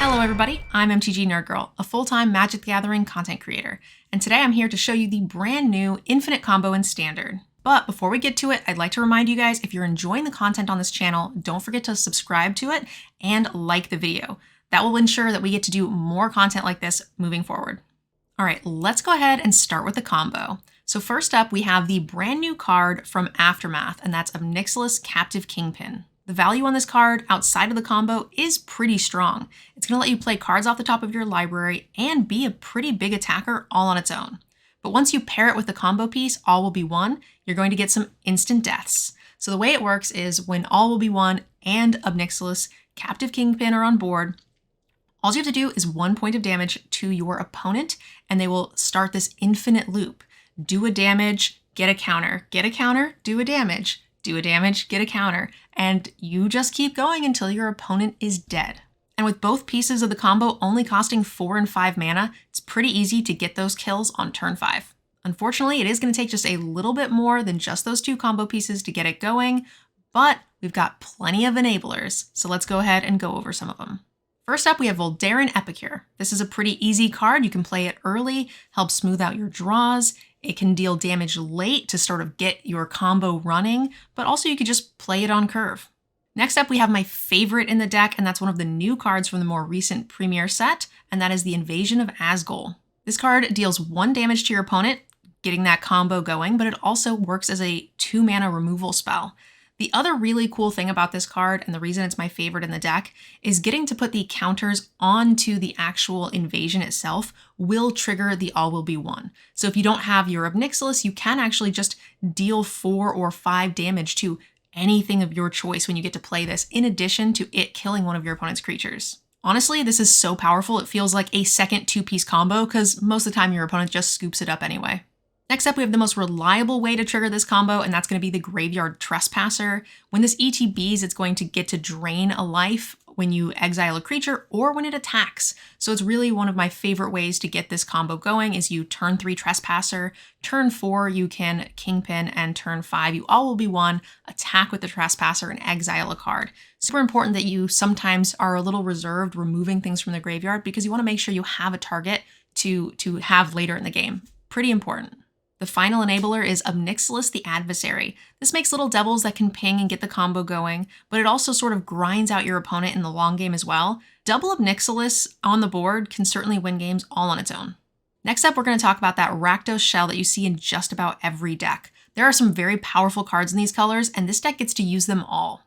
Hello everybody, I'm MTGNerdGirl, a full-time Magic the Gathering content creator, and today I'm here to show you the brand new Infinite Combo in Standard. But before we get to it, I'd like to remind you guys, if you're enjoying the content on this channel, don't forget to subscribe to it and like the video. That will ensure that we get to do more content like this moving forward. All right, let's go ahead and start with the combo. So first up, we have the brand new card from Aftermath, and that's of Nixilis Captive Kingpin. The value on this card outside of the combo is pretty strong. It's going to let you play cards off the top of your library and be a pretty big attacker all on its own. But once you pair it with the combo piece, All Will Be One, you're going to get some instant deaths. So the way it works is when All Will Be One and of Nixilis Captive Kingpin are on board, all you have to do is 1 point of damage to your opponent, and they will start this infinite loop. Do a damage, get a counter, do a damage, do a damage, get a counter, and you just keep going until your opponent is dead. And with both pieces of the combo only costing 4 and 5 mana, it's pretty easy to get those kills on turn 5. Unfortunately, it is going to take just a little bit more than just those 2 combo pieces to get it going, but we've got plenty of enablers, so let's go ahead and go over some of them. First up, we have Voldaren Epicure. This is a pretty easy card. You can play it early, help smooth out your draws. It can deal damage late to sort of get your combo running, but also you could just play it on curve. Next up, we have my favorite in the deck, and that's one of the new cards from the more recent Premier set, and that is the Invasion of Asgol. This card deals 1 damage to your opponent, getting that combo going, but it also works as a 2 mana removal spell. The other really cool thing about this card, and the reason it's my favorite in the deck, is getting to put the counters onto the actual invasion itself will trigger the All Will Be One. So if you don't have your of Nixilis, you can actually just deal 4 or 5 damage to anything of your choice when you get to play this, in addition to it killing one of your opponent's creatures. Honestly, this is so powerful, it feels like a second 2-piece combo, because most of the time your opponent just scoops it up anyway. Next up, we have the most reliable way to trigger this combo, and that's going to be the Graveyard Trespasser. When this ETBs, it's going to get to drain a life when you exile a creature or when it attacks. So it's really one of my favorite ways to get this combo going is you turn 3 Trespasser, turn 4 you can Kingpin, and turn 5 you All Will Be One, attack with the Trespasser and exile a card. Super important that you sometimes are a little reserved removing things from the graveyard because you want to make sure you have a target to have later in the game. Pretty important. The final enabler is of Nixilis the Adversary. This makes little devils that can ping and get the combo going, but it also sort of grinds out your opponent in the long game as well. Double of Nixilis on the board can certainly win games all on its own. Next up, we're going to talk about that Rakdos shell that you see in just about every deck. There are some very powerful cards in these colors, and this deck gets to use them all.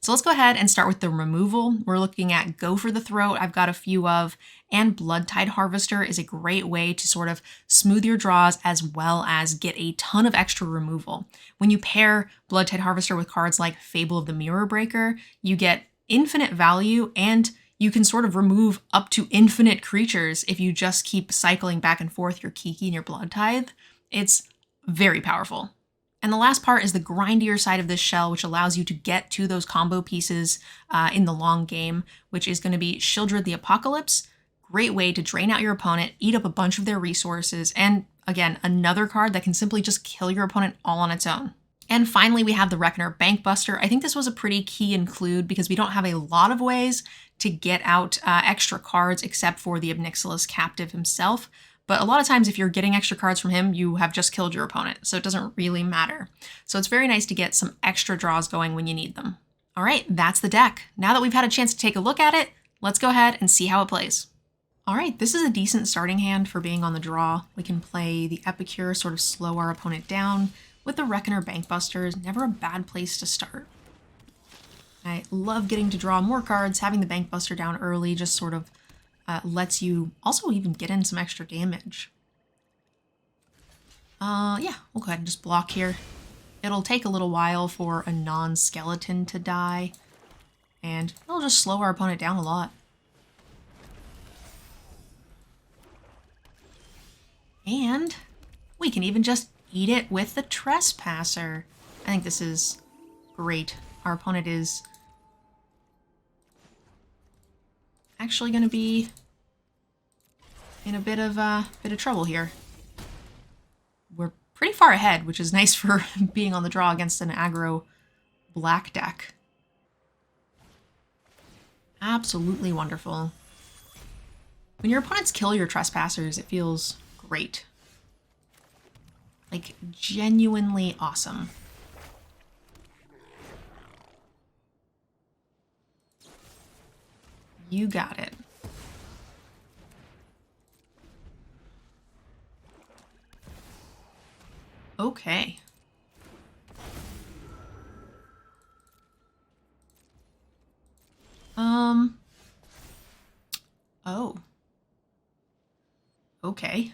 So let's go ahead and start with the removal. We're looking at Go for the Throat, I've got a few of, and Bloodtide Harvester is a great way to sort of smooth your draws as well as get a ton of extra removal. When you pair Bloodtide Harvester with cards like Fable of the Mirror Breaker, you get infinite value and you can sort of remove up to infinite creatures if you just keep cycling back and forth your Kiki and your Bloodtithe. It's very powerful. And the last part is the grindier side of this shell, which allows you to get to those combo pieces in the long game, which is going to be Sheoldred the Apocalypse. Great way to drain out your opponent, eat up a bunch of their resources, and again, another card that can simply just kill your opponent all on its own. And finally, we have the Reckoner Bankbuster. I think this was a pretty key include because we don't have a lot of ways to get out extra cards except for the Nixilis Captive himself. But a lot of times if you're getting extra cards from him, you have just killed your opponent, so it doesn't really matter. So it's very nice to get some extra draws going when you need them. All right, that's the deck. Now that we've had a chance to take a look at it, let's go ahead and see how it plays. All right, this is a decent starting hand for being on the draw. We can play the Epicure, sort of slow our opponent down. With the Reckoner Bankbusters, never a bad place to start. I love getting to draw more cards. Having the Bankbuster down early just sort of lets you also even get in some extra damage. Yeah, we'll go ahead and just block here. It'll take a little while for a non-skeleton to die, and it'll just slow our opponent down a lot. And we can even just eat it with the Trespasser. I think this is great. Our opponent is actually going to be in a bit of trouble here. We're pretty far ahead, which is nice for being on the draw against an aggro black deck. Absolutely wonderful. When your opponents kill your trespassers, it feels great. Like, genuinely awesome. You got it. Okay. Oh. Okay.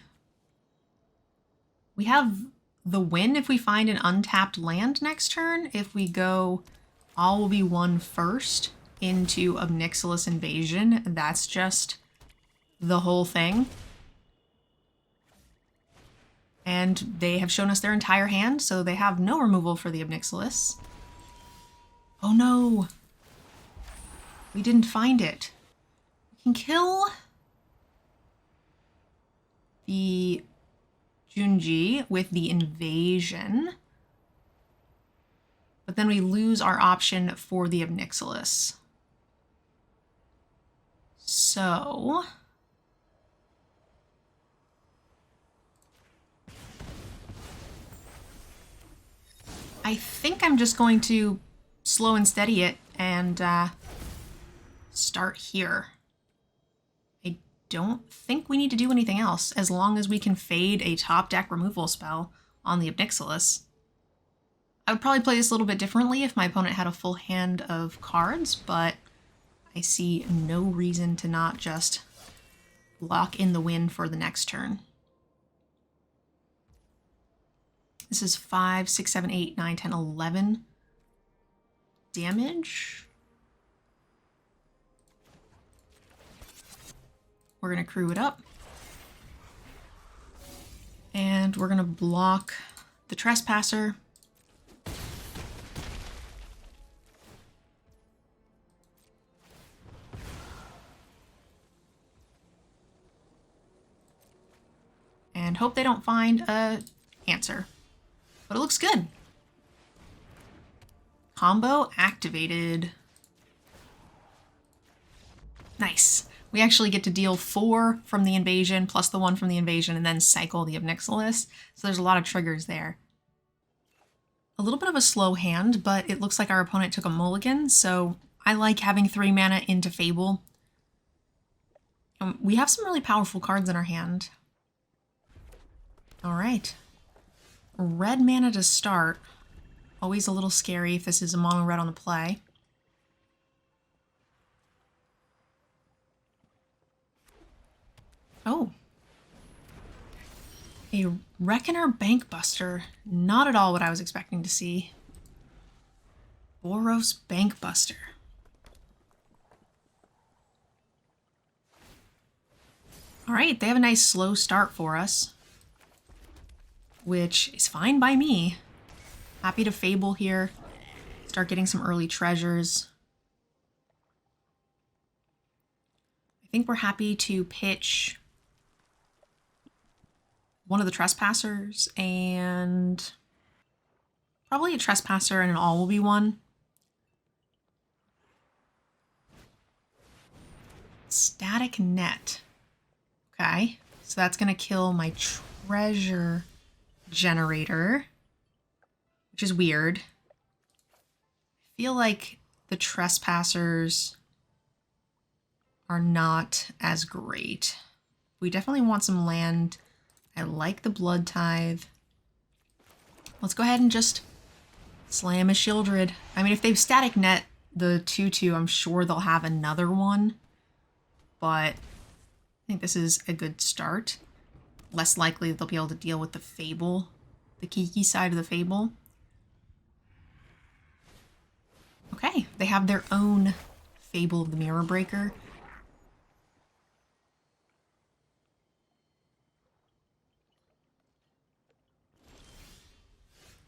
We have the win if we find an untapped land next turn. If we go all will be won first into a Nixilis invasion, that's just the whole thing. And they have shown us their entire hand, so they have no removal for the Nixilis. Oh no! We didn't find it. We can kill the Junji with the invasion, but then we lose our option for the Nixilis. So I think I'm just going to slow and steady it and start here. I don't think we need to do anything else as long as we can fade a top deck removal spell on the Nixilis. I would probably play this a little bit differently if my opponent had a full hand of cards, but I see no reason to not just lock in the win for the next turn. This is 5, 6, 7, 8, 9, 10, 11 damage. We're going to crew it up. And we're going to block the Trespasser. And hope they don't find a answer. But it looks good. Combo activated. Nice. We actually get to deal 4 from the invasion, plus the 1 from the invasion, and then cycle the Nixilis. So there's a lot of triggers there. A little bit of a slow hand, but it looks like our opponent took a mulligan, so I like having 3 mana into Fable. We have some really powerful cards in our hand. All right. Red mana to start. Always a little scary if this is a mono red on the play. Oh. A Reckoner Bankbuster. Not at all what I was expecting to see. Boros Bankbuster. All right, they have a nice slow start for us, which is fine by me. Happy to Fable here. Start getting some early treasures. I think we're happy to pitch one of the Trespassers and probably a Trespasser and an all will be one. Static Net. Okay, so that's gonna kill my treasure generator, which is weird. I feel like the Trespassers are not as great. We definitely want some land. I like the Blood Tithe. Let's go ahead and just slam a Shieldred. I mean, if they've static net the 2/2, I'm sure they'll have another one, but I think this is a good start. Less likely they'll be able to deal with the Fable, the Kiki side of the Fable. Okay, they have their own Fable of the Mirror Breaker.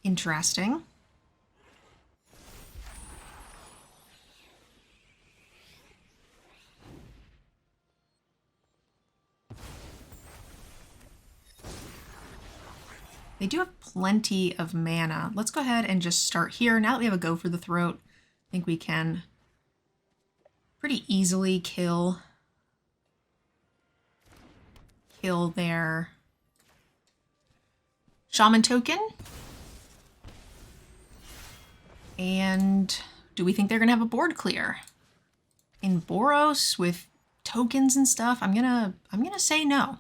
Interesting. They do have plenty of mana. Let's go ahead and just start here. Now that we have a go for the throat, I think we can pretty easily kill kill their shaman token. And do we think they're gonna have a board clear? In Boros with tokens and stuff, I'm gonna say no.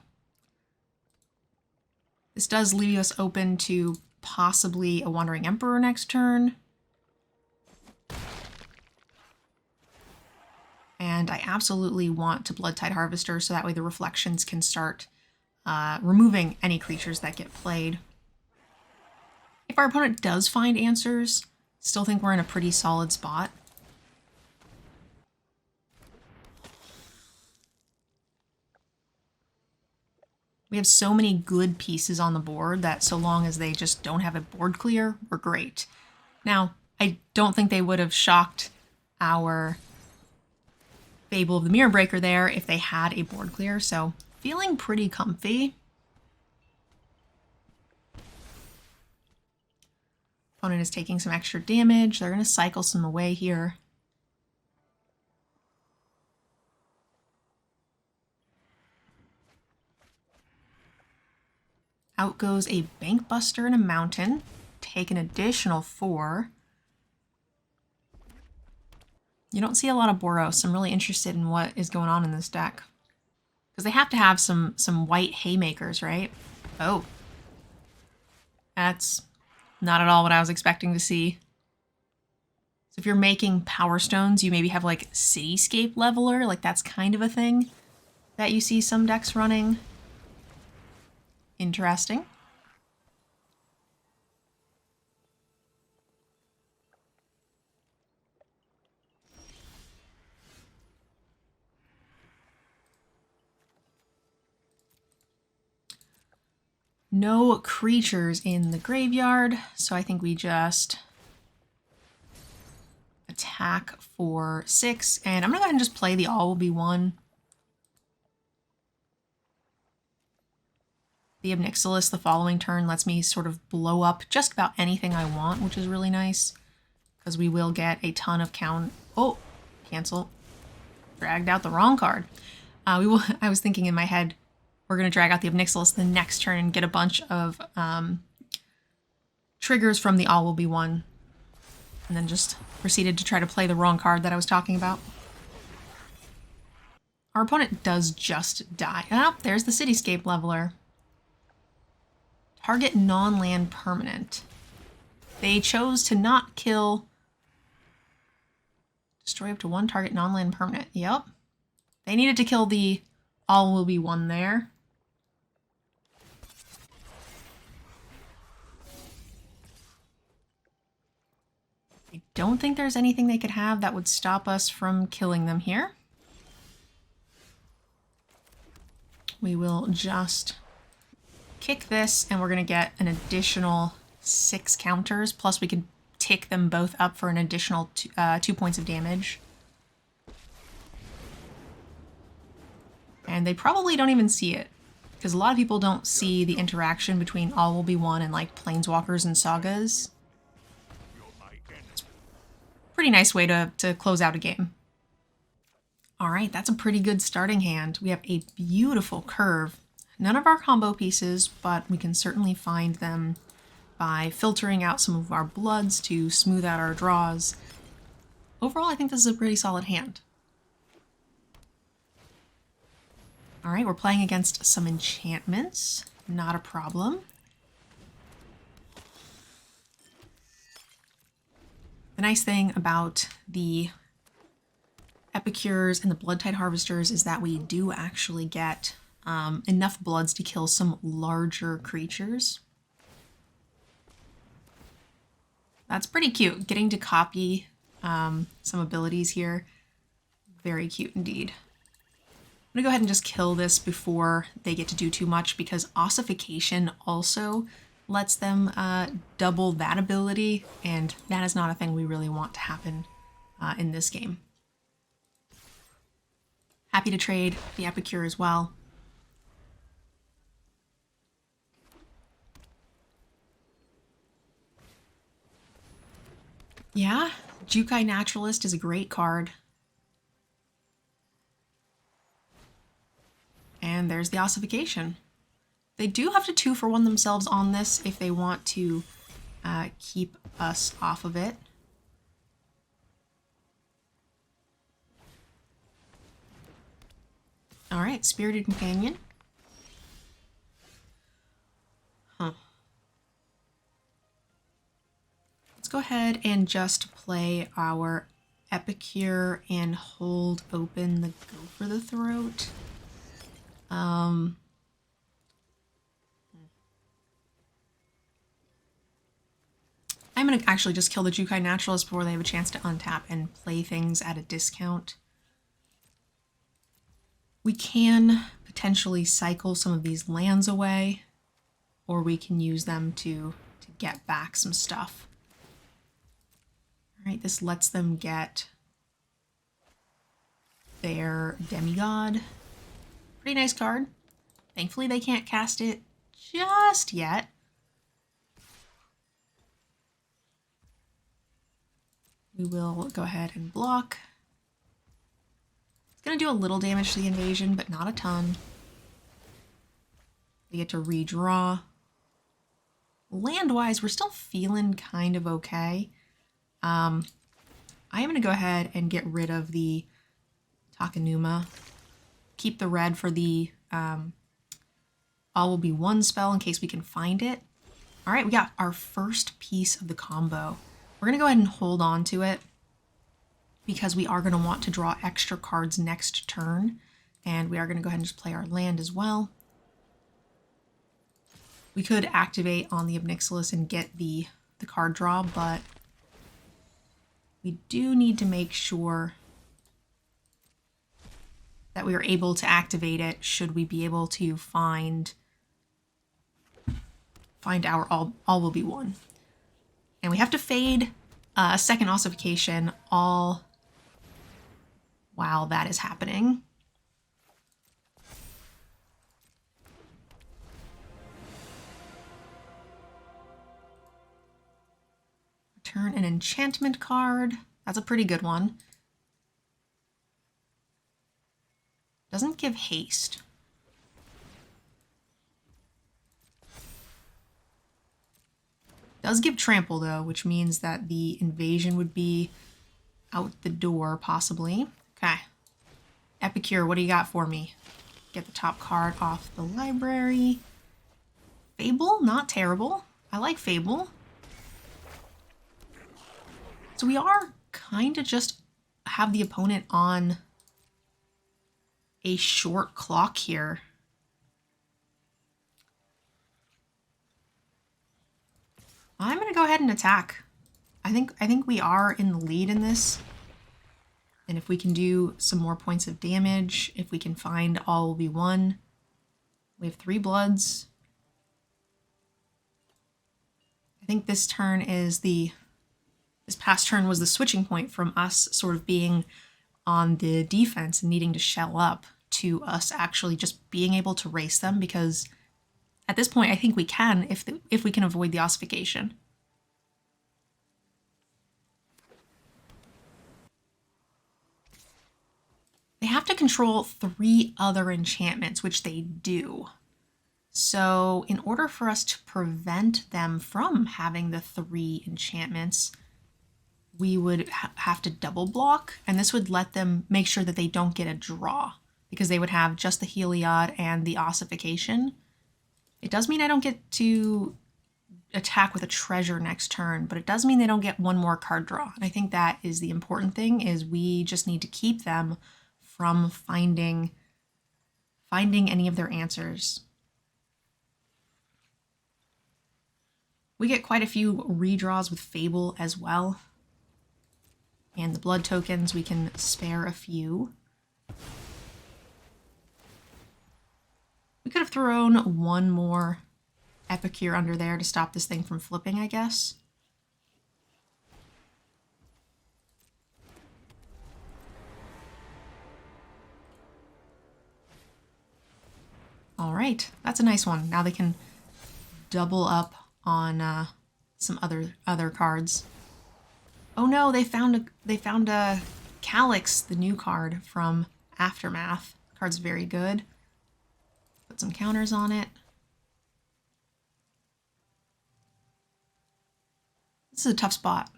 This does leave us open to possibly a Wandering Emperor next turn. And I absolutely want to Bloodtide Harvester so that way the reflections can start removing any creatures that get played. If our opponent does find answers, still think we're in a pretty solid spot. We have so many good pieces on the board that so long as they just don't have a board clear, we're great. Now, I don't think they would have shocked our Fable of the Mirror Breaker there if they had a board clear, so feeling pretty comfy. Opponent is taking some extra damage. They're going to cycle some away here. Out goes a Bankbuster and a Mountain. Take an additional 4. You don't see a lot of Boros. I'm really interested in what is going on in this deck. Because they have to have some white haymakers, right? Oh. That's not at all what I was expecting to see. So if you're making Power Stones, you maybe have like Cityscape Leveler. Like that's kind of a thing that you see some decks running. Interesting. No creatures in the graveyard, so I think we just attack for 6, and I'm gonna go ahead and just play the All Will Be One. The Nixilis the following turn lets me sort of blow up just about anything I want, which is really nice, because we will get a ton of Oh, cancel. Dragged out the wrong card. I was thinking in my head, we're going to drag out the Nixilis the next turn and get a bunch of triggers from the All Will Be One, and then just proceeded to try to play the wrong card that I was talking about. Our opponent does just die. Oh, there's the Cityscape Leveler. Target non-land permanent. They chose to not kill. Destroy up to 1 target non-land permanent. Yep. They needed to kill the All Will Be One there. I don't think there's anything they could have that would stop us from killing them here. We will just kick this, and we're going to get an additional 6 counters, plus we could tick them both up for an additional 2 points of damage. And they probably don't even see it, because a lot of people don't see the interaction between All Will Be One and like Planeswalkers and Sagas. It's a pretty nice way to close out a game. All right, that's a pretty good starting hand. We have a beautiful curve. None of our combo pieces, but we can certainly find them by filtering out some of our bloods to smooth out our draws. Overall, I think this is a pretty solid hand. All right, we're playing against some enchantments. Not a problem. The nice thing about the Epicures and the Bloodtide Harvesters is that we do actually get enough bloods to kill some larger creatures. That's pretty cute. Getting to copy some abilities here. Very cute indeed. I'm gonna go ahead and just kill this before they get to do too much, because ossification also lets them double that ability, and that is not a thing we really want to happen in this game. Happy to trade the Epicure as well. Yeah, Jukai Naturalist is a great card. And there's the ossification. They do have to 2-for-1 themselves on this if they want to keep us off of it. All right, Spirited Companion. Huh. Let's go ahead and just play our Epicure and hold open the Go for the Throat. I'm going to actually just kill the Jukai Naturalist before they have a chance to untap and play things at a discount. We can potentially cycle some of these lands away, or we can use them to get back some stuff. All right, this lets them get their Demigod. Pretty nice card. Thankfully, they can't cast it just yet. We will go ahead and block. It's going to do a little damage to the invasion, but not a ton. They get to redraw. Land-wise, we're still feeling kind of okay. I am going to go ahead and get rid of the Takenuma. Keep the red for the All Will Be One spell in case we can find it. All right, we got our first piece of the combo. We're going to go ahead and hold on to it because we are going to want to draw extra cards next turn. And we are going to go ahead and just play our land as well. We could activate on the Nixilis and get the card draw, but we do need to make sure that we are able to activate it should we be able to find our All Will Be One. And we have to fade a second ossification all while that is happening. Return an enchantment card. That's a pretty good one. Doesn't give haste. Does give trample though, which means that the invasion would be out the door possibly. Okay. Epicure, what do you got for me? Get the top card off the library. Fable, not terrible. I like Fable. So we are kind of just have the opponent on a short clock here. I'm going to go ahead and attack. I think we are in the lead in this. And if we can do some more points of damage, if we can find All Will Be One. We have 3 bloods. I think this turn is this past turn was the switching point from us sort of being on the defense and needing to shell up to us actually just being able to race them, because at this point I think we can if we can avoid the ossification. They have to control 3 other enchantments, which they do. So in order for us to prevent them from having the 3 enchantments, we would have to double block, and this would let them make sure that they don't get a draw, because they would have just the Heliod and the ossification. It does mean I don't get to attack with a treasure next turn, but it does mean they don't get 1 more card draw. And I think that is the important thing, is we just need to keep them from finding any of their answers. We get quite a few redraws with Fable as well. And the blood tokens, we can spare a few. We could have thrown 1 more Epicure under there to stop this thing from flipping, I guess. All right, that's a nice one. Now they can double up on some other cards. Oh no, they found a Calyx, the new card from Aftermath. The card's very good. Put some counters on it. This is a tough spot.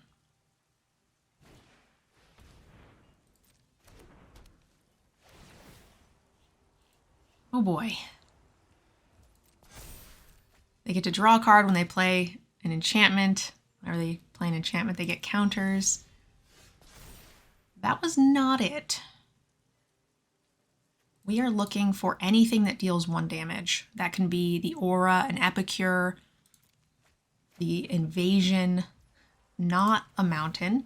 Oh boy. They get to draw a card when they play an enchantment. Whenever they play an enchantment, they get counters. That was not it. We are looking for anything that deals 1 damage. That can be the aura, an epicure, the invasion, not a mountain,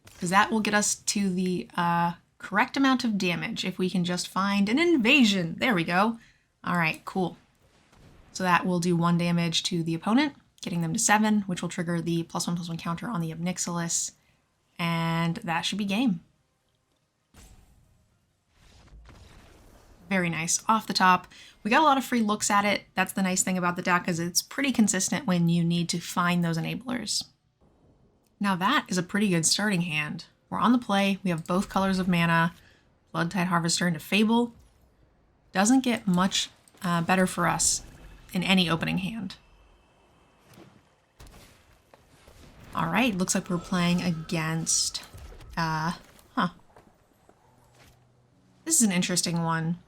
because that will get us to the correct amount of damage if we can just find an invasion. There we go. All right, cool. So that will do 1 damage to the opponent, getting them to 7, which will trigger the +1/+1 counter on the Nixilis, and that should be game. Very nice. Off the top, we got a lot of free looks at it. That's the nice thing about the deck, is it's pretty consistent when you need to find those enablers. Now that is a pretty good starting hand. We're on the play. We have both colors of mana, Bloodtide Harvester into Fable. Doesn't get much better for us in any opening hand. All right, looks like we're playing against, This is an interesting one.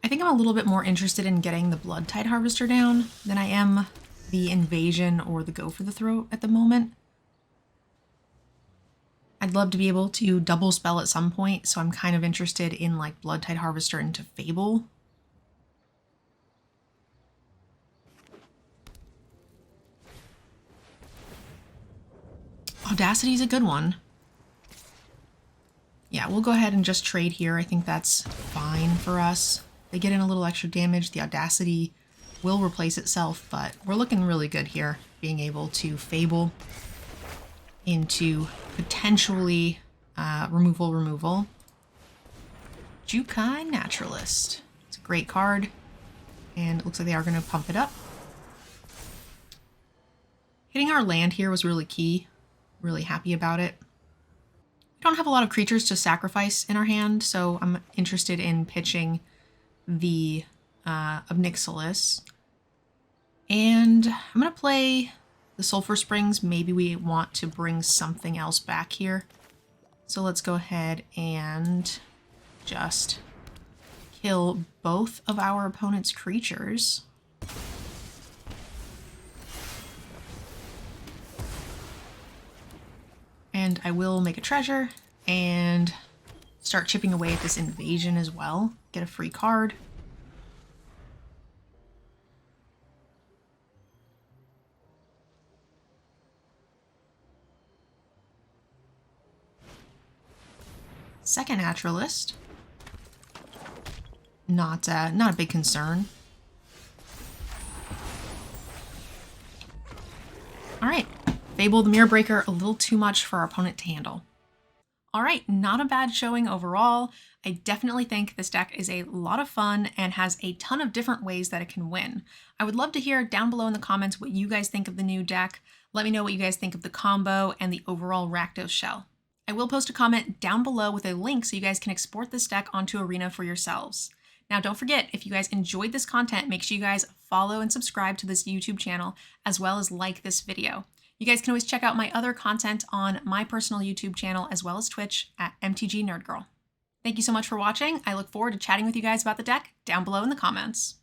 I think I'm a little bit more interested in getting the Bloodtide Harvester down than I am the Invasion or the Go for the Throat at the moment. I'd love to be able to double spell at some point, so I'm kind of interested in like Bloodtide Harvester into Fable. Audacity is a good one. Yeah, we'll go ahead and just trade here. I think that's fine for us. They get in a little extra damage. The Audacity will replace itself, but we're looking really good here, being able to Fable into potentially removal. Jukai Naturalist. It's a great card, and it looks like they are going to pump it up. Hitting our land here was really key. Really happy about it. We don't have a lot of creatures to sacrifice in our hand, so I'm interested in pitching the Nixilis. And I'm going to play the Sulphur Springs. Maybe we want to bring something else back here. So let's go ahead and just kill both of our opponent's creatures. And I will make a treasure and start chipping away at this invasion as well. Get a free card. Second Naturalist. Not a big concern. All right. Fable the Mirror Breaker, a little too much for our opponent to handle. All right, not a bad showing overall. I definitely think this deck is a lot of fun and has a ton of different ways that it can win. I would love to hear down below in the comments what you guys think of the new deck. Let me know what you guys think of the combo and the overall Rakdos shell. I will post a comment down below with a link so you guys can export this deck onto Arena for yourselves. Now, don't forget, if you guys enjoyed this content, make sure you guys follow and subscribe to this YouTube channel, as well as like this video. You guys can always check out my other content on my personal YouTube channel as well as Twitch at MTGNerdGirl. Thank you so much for watching. I look forward to chatting with you guys about the deck down below in the comments.